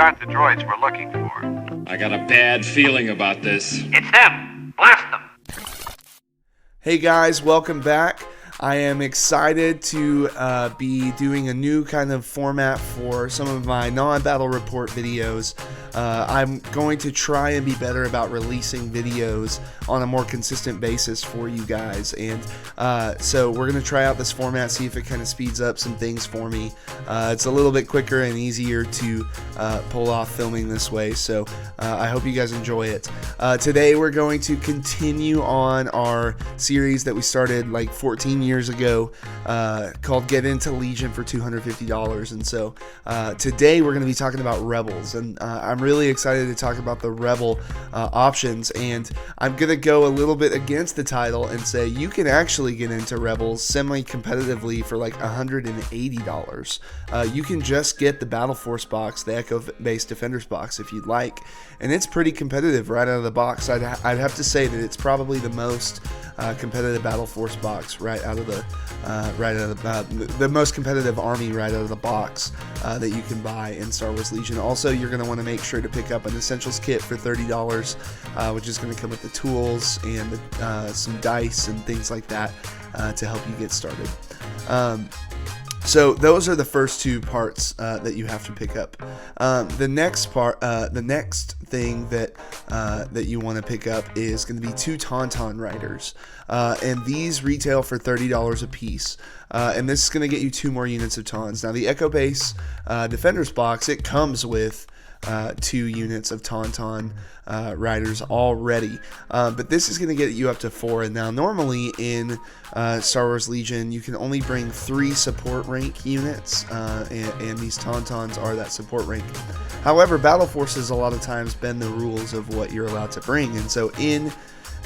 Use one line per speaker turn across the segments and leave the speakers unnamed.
aren't the droids we're looking for.
I got a bad feeling about this.
It's them! Blast them!
Hey guys, welcome back. I am excited to be doing a new kind of format for some of my non-battle report videos. I'm going to try and be better about releasing videos on a more consistent basis for you guys, and so we're going to try out this format, see if it kind of speeds up some things for me. It's a little bit quicker and easier to pull off filming this way, so I hope you guys enjoy it. Today we're going to continue on our series that we started like 14 years ago called Get Into Legion for $250, and so today we're going to be talking about Rebels, and I'm really excited to talk about the Rebel options, and I'm going to go a little bit against the title and say you can actually get into Rebels semi-competitively for like $180. You can just get the Battle Force box, the Echo-based Defenders box if you'd like, and it's pretty competitive right out of the box. I'd have to say that it's probably the most competitive Battle Force box right out of the most competitive army right out of the box that you can buy in Star Wars Legion. Also, you're going to want to make sure to pick up an Essentials kit for $30, which is going to come with the tools and some dice and things like that to help you get started. So those are the first two parts that you have to pick up. The next thing that you want to pick up is going to be 2 Tauntaun riders, and these retail for $30 a piece. And this is going to get you 2 more units of Tauns. Now the Echo Base Defenders box, it comes with 2 units of Tauntaun riders already, but this is going to get you up to 4. And now normally in Star Wars Legion you can only bring 3 support rank units, and these Tauntauns are that support rank. However, Battle Forces a lot of times bend the rules of what you're allowed to bring, and so in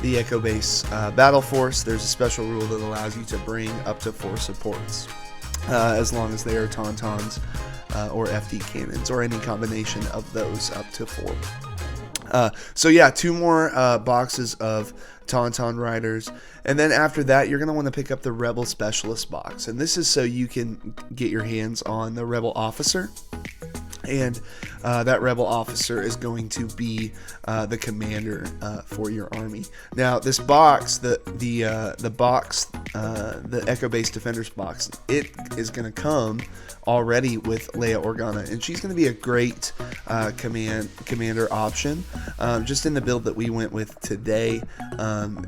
the Echo Base Battle Force there's a special rule that allows you to bring up to 4 supports, as long as they are Tauntauns or FD cannons, or any combination of those up to 4. So yeah, 2 more boxes of Tauntaun riders, and then after that you're going to want to pick up the Rebel Specialist box, and this is so you can get your hands on the Rebel Officer, and that Rebel Officer is going to be the commander for your army. Now this box, the Echo Base Defenders box, it is going to come already with Leia Organa, and she's going to be a great commander option. Just in the build that we went with today,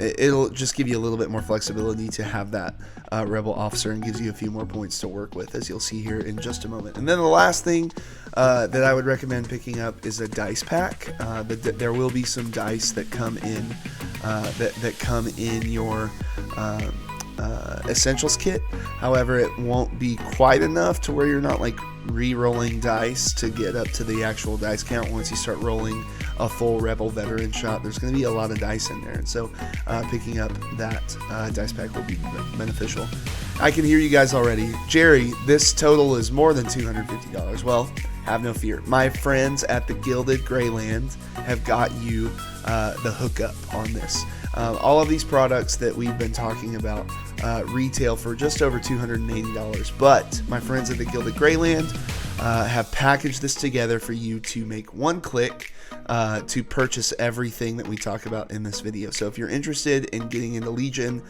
it'll just give you a little bit more flexibility to have that Rebel Officer, and gives you a few more points to work with, as you'll see here in just a moment. And then the last thing that I would recommend picking up is a dice pack. There will be some dice that come in that come in your Essentials kit. However, it won't be quite enough to where you're not like re-rolling dice to get up to the actual dice count. Once you start rolling a full Rebel Veteran shot, there's going to be a lot of dice in there, and so picking up that dice pack will be beneficial. I can hear you guys already. Jerry, this total is more than $250. Well, have no fear. My friends at the Gilded Greyland have got you the hookup on this. All of these products that we've been talking about retail for just over $280, but my friends at the Gilded Greyland have packaged this together for you to make one click to purchase everything that we talk about in this video. So if you're interested in getting into Legion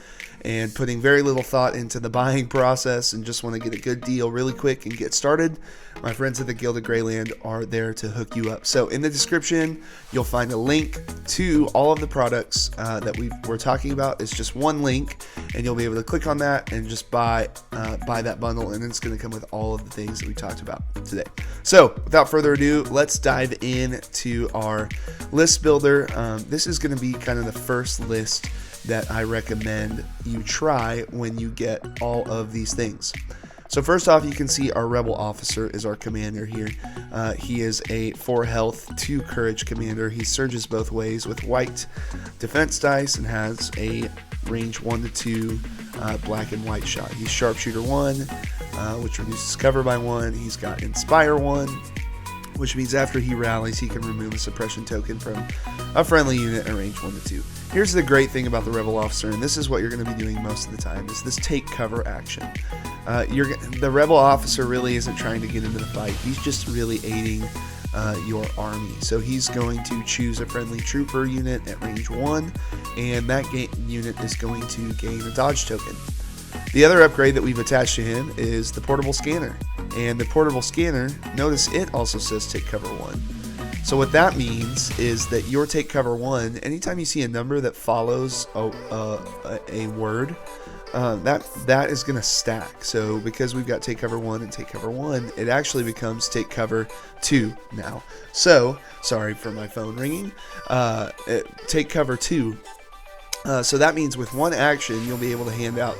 and putting very little thought into the buying process and just want to get a good deal really quick and get started, my friends at the Gilded Greyland are there to hook you up. So in the description, you'll find a link to all of the products that we're talking about. It's just one link, and you'll be able to click on that and just buy that bundle, and it's going to come with all of the things that we talked about today. So without further ado, let's dive into our list builder. This is going to be kind of the first list that I recommend you try when you get all of these things. So first off, you can see our Rebel Officer is our commander here. He is a 4 health, 2 courage commander. He surges both ways with white defense dice and has a range 1 to 2 black and white shot. He's Sharpshooter 1, which reduces cover by 1. He's got Inspire 1, which means after he rallies, he can remove a suppression token from a friendly unit at range 1 to 2. Here's the great thing about the Rebel Officer, and this is what you're going to be doing most of the time, is this take cover action. The Rebel Officer really isn't trying to get into the fight. He's just really aiding your army. So he's going to choose a friendly trooper unit at range 1, and that unit is going to gain a dodge token. The other upgrade that we've attached to him is the portable scanner. And the portable scanner, notice it also says take cover 1. So what that means is that your take cover 1, anytime you see a number that follows a word, that is going to stack. So because we've got take cover 1 and take cover 1, it actually becomes take cover 2 now. So, sorry for my phone ringing, take cover 2. So that means with one action, you'll be able to hand out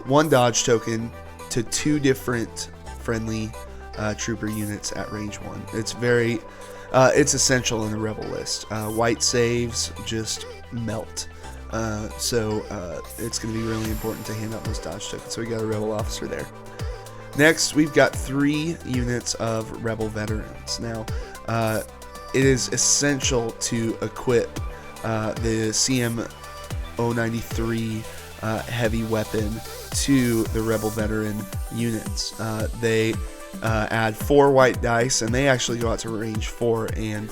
one dodge token to 2 different friendly trooper units at range 1. It's it's essential in a rebel list. White saves just melt. So it's going to be really important to hand out those dodge tokens. So we got a rebel officer there. Next, we've got 3 units of rebel veterans. Now, it is essential to equip the CM-093 heavy weapon to the rebel veteran units. They add 4 white dice, and they actually go out to range 4, and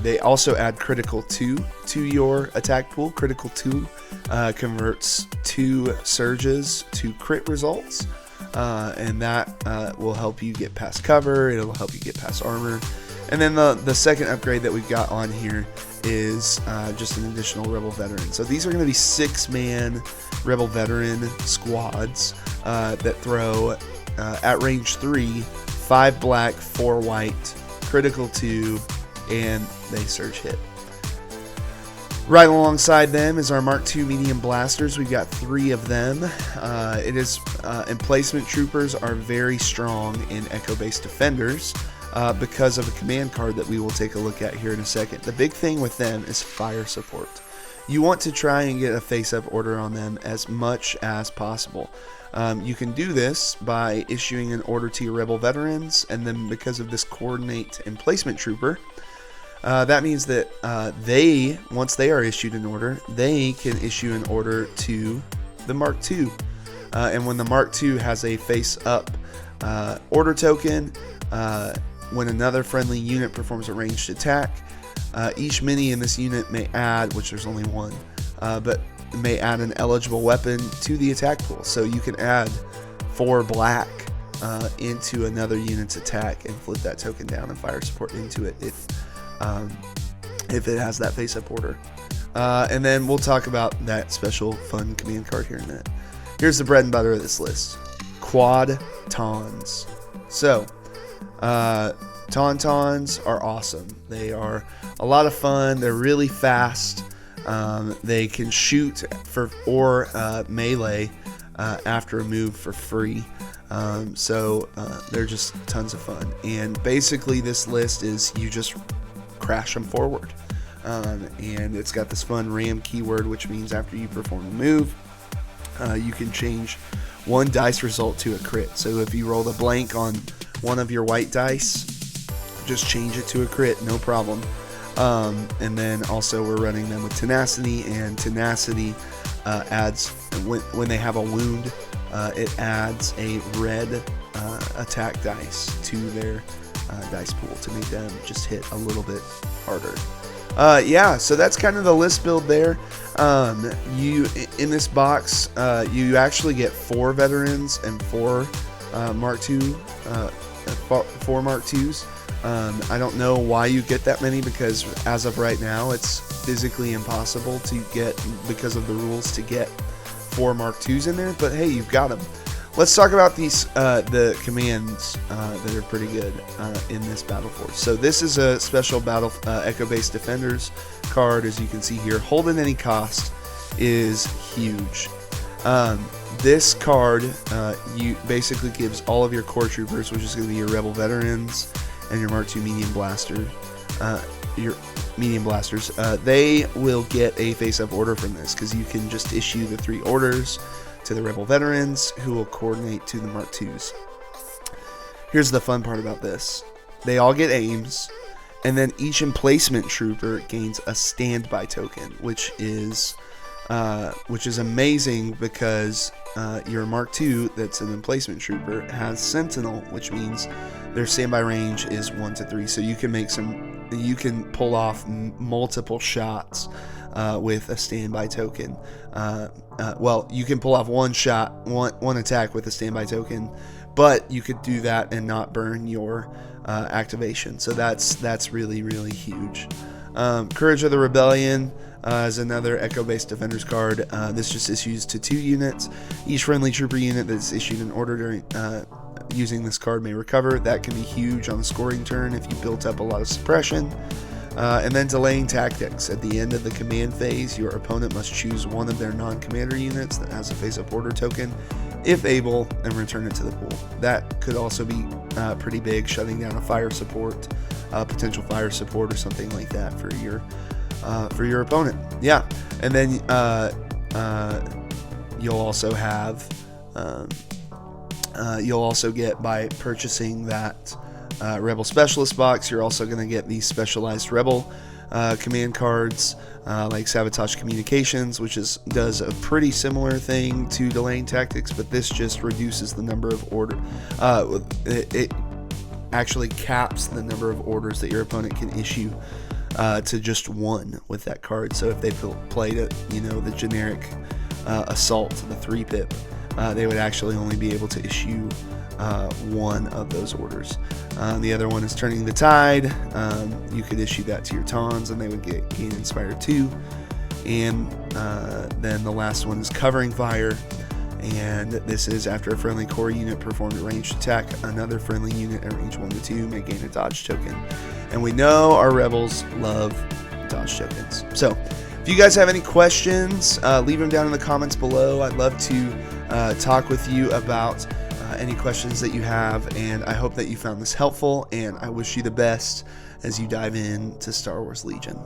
they also add critical 2 to your attack pool. Critical 2 converts 2 surges to crit results, and that will help you get past cover. It'll help you get past armor. And then the second upgrade that we've got on here is just an additional rebel veteran. So these are going to be 6-man rebel veteran squads that throw at range 3, 5 black, 4 white, critical 2, and they surge hit. Right alongside them is our Mark II medium blasters. We've got 3 of them. Emplacement troopers are very strong in echo-based defenders because of a command card that we will take a look at here in a second. The big thing with them is fire support. You want to try and get a face-up order on them as much as possible. You can do this by issuing an order to your rebel veterans, and then because of this coordinate emplacement trooper, that means that once they are issued an order, they can issue an order to the Mark II. And when the Mark II has a face-up order token, when another friendly unit performs a ranged attack, each mini in this unit may add, which there's only 1, but may add an eligible weapon to the attack pool. So you can add 4 black into another unit's attack and flip that token down and fire support into it if it has that face-up order. And then we'll talk about that special fun command card here in a minute. Here's the bread and butter of this list. Quad Tauns. So, Tauntauns are awesome. They are a lot of fun. They're really fast. They can shoot or melee after a move for free. So they're just tons of fun. And basically this list is you just crash them forward. And it's got this fun ram keyword, which means after you perform a move, you can change 1 dice result to a crit. So if you roll a blank on one of your white dice, just change it to a crit, no problem. And then also we're running them with tenacity, and tenacity adds, when they have a wound, it adds a red attack dice to their dice pool to make them just hit a little bit harder. Yeah, so that's kind of the list build there. In this box, you actually get 4 veterans and 4 Mark II, 4 Mark IIs. I don't know why you get that many, because as of right now it's physically impossible to get, because of the rules, to get 4 Mark IIs in there, but hey, you've got them. Let's talk about these the commands that are pretty good in this battle force. So this is a special battle echo-based defenders card, as you can see here. Hold at any cost is huge. This card you basically gives all of your core troopers, which is going to be your rebel veterans and your Mark II medium blaster, they will get a face-up order from this, because you can just issue the 3 orders to the rebel veterans, who will coordinate to the Mark IIs. Here's the fun part about this. They all get aims, and then each emplacement trooper gains a standby token, which is which is amazing because your Mark II, that's an emplacement trooper, has Sentinel, which means their standby range is 1 to 3. So you can pull off multiple shots with a standby token. Well, you can pull off one attack with a standby token, but you could do that and not burn your activation. So that's really, really huge. Courage of the Rebellion is another Echo-based Defenders card. This just issues to 2 units. Each friendly trooper unit that's issued an order during using this card may recover. That can be huge on the scoring turn if you built up a lot of suppression. And then Delaying Tactics. At the end of the command phase, your opponent must choose one of their non-commander units that has a face-up order token, if able, and return it to the pool. That could also be pretty big, shutting down a fire support, potential fire support or something like that for your opponent. Yeah, and then you'll also have you'll also get, by purchasing that Rebel Specialist box, you're also going to get these specialized Rebel command cards like Sabotage Communications, which does a pretty similar thing to Delaying Tactics, but this just reduces the number of it actually caps the number of orders that your opponent can issue to just 1 with that card. So if they played it, the generic assault, the 3-pip, they would actually only be able to issue 1 of those orders. The other one is Turning the Tide. You could issue that to your Tons and they would gain Inspire 2. And then the last one is Covering Fire. And this is after a friendly core unit performed a ranged attack, another friendly unit at range 1 to 2 may gain a dodge token. And we know our rebels love dodge tokens. So if you guys have any questions, leave them down in the comments below. I'd love to talk with you about any questions that you have, and I hope that you found this helpful, and I wish you the best as you dive into Star Wars Legion.